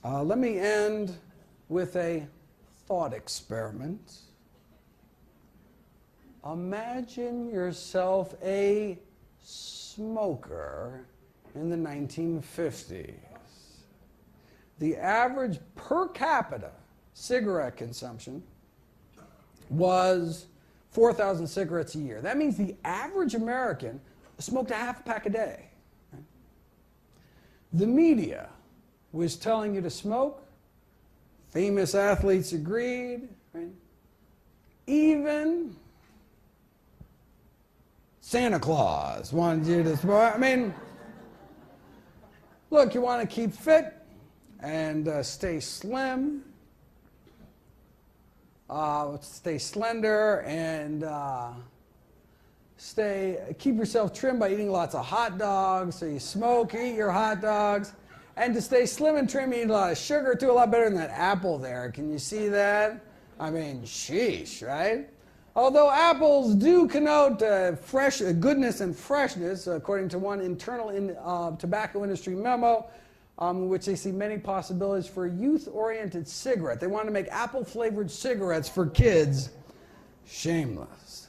Let me end with a thought experiment. Imagine yourself a smoker in the 1950s. The average per capita cigarette consumption was 4,000 cigarettes a year. That means the average American smoked a half a pack a day. Right? The media was telling you to smoke. Famous athletes agreed. Right? Even Santa Claus wanted you to smoke. I mean, look, you want to keep fit and stay slim, stay slender, and keep yourself trim by eating lots of hot dogs. So you smoke, eat your hot dogs. And to stay slim and trim, you eat a lot of sugar, too, a lot better than that apple there. Can you see that? I mean, sheesh, right? Although apples do connote goodness and freshness, according to one internal tobacco industry memo, which they see many possibilities for a youth-oriented cigarette. They want to make apple-flavored cigarettes for kids. Shameless.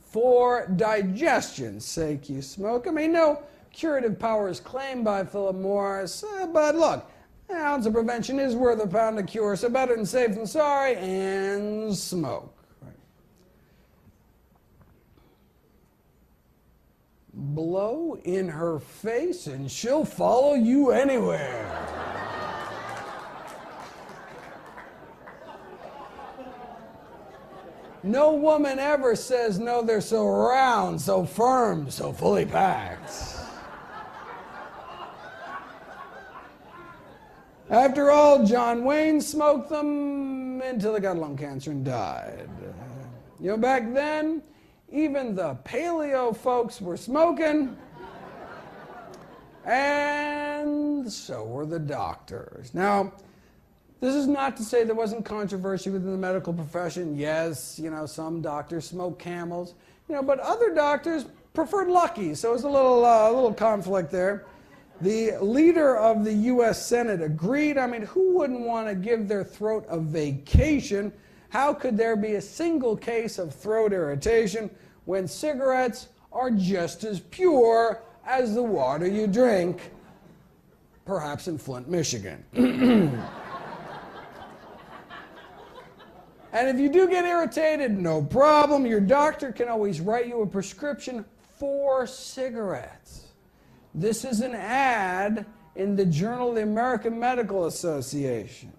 For digestion's sake, you smoke. I mean, no curative power is claimed by Philip Morris, but look, an ounce of prevention is worth a pound of cure, so better than safe than sorry, and smoke. Right. Blow in her face and she'll follow you anywhere. No woman ever says, no, they're so round, so firm, so fully packed. After all, John Wayne smoked them until he got lung cancer and died. You know, back then, even the paleo folks were smoking, and so were the doctors. Now, this is not to say there wasn't controversy within the medical profession. Yes, you know, some doctors smoke Camels, you know, but other doctors preferred Lucky, so it was a little conflict there. The leader of the U.S. Senate agreed. I mean, who wouldn't want to give their throat a vacation? How could there be a single case of throat irritation when cigarettes are just as pure as the water you drink, perhaps in Flint, Michigan? And if you do get irritated, no problem. Your doctor can always write you a prescription for cigarettes. This is an ad in the Journal of the American Medical Association.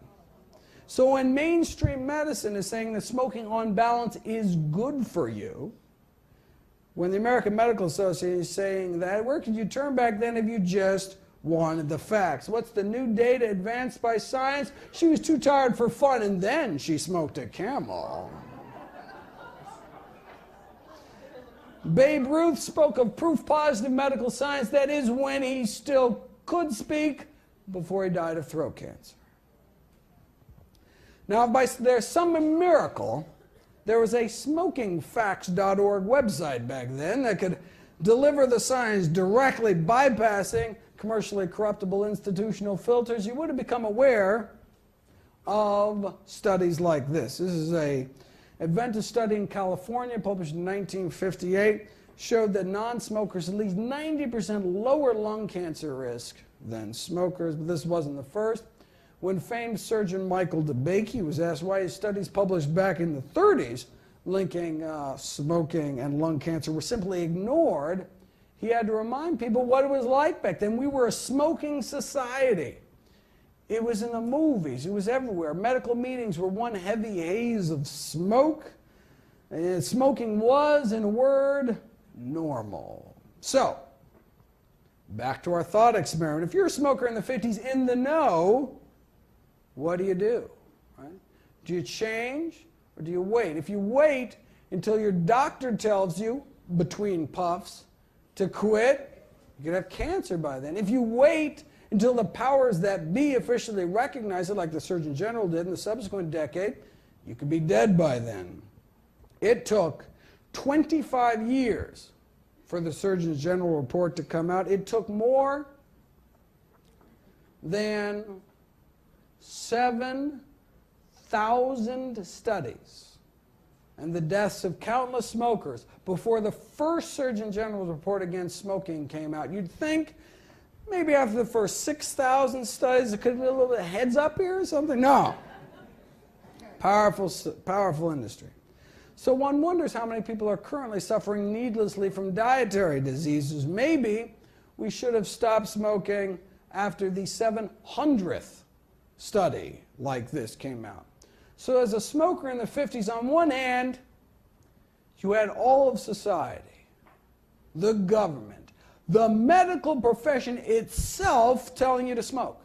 So when mainstream medicine is saying that smoking on balance is good for you, when the American Medical Association is saying that, where could you turn back then if you just wanted the facts? What's the new data advanced by science? She was too tired for fun, and then she smoked a Camel. Babe Ruth spoke of proof positive medical science, that is when he still could speak, before he died of throat cancer. Now, if by there's some miracle, there was a smokingfacts.org website back then that could deliver the science directly, bypassing commercially corruptible institutional filters, you would have become aware of studies like this. This is a Adventist study in California, published in 1958, showed that non-smokers at least 90% lower lung cancer risk than smokers, but this wasn't the first. When famed surgeon Michael DeBakey was asked why his studies published back in the 30s linking smoking and lung cancer were simply ignored, he had to remind people what it was like back then. We were a smoking society. It was in the movies. It was everywhere. Medical meetings were one heavy haze of smoke. And smoking was, in a word, normal. So, back to our thought experiment. If you're a smoker in the 50s in the know, what do you do? Right? Do you change or do you wait? If you wait until your doctor tells you, between puffs, to quit, you could have cancer by then. If you wait until the powers that be officially recognize it, like the Surgeon General did in the subsequent decade, you could be dead by then. It took 25 years for the Surgeon General report to come out. It took more than 7,000 studies and the deaths of countless smokers before the first Surgeon General's report against smoking came out. You'd think maybe after the first 6,000 studies, it could be a little bit of heads up here or something. No. Powerful industry. So one wonders how many people are currently suffering needlessly from dietary diseases. Maybe we should have stopped smoking after the 700th study like this came out. So as a smoker in the 50s, on one hand, you had all of society, the government, the medical profession itself telling you to smoke.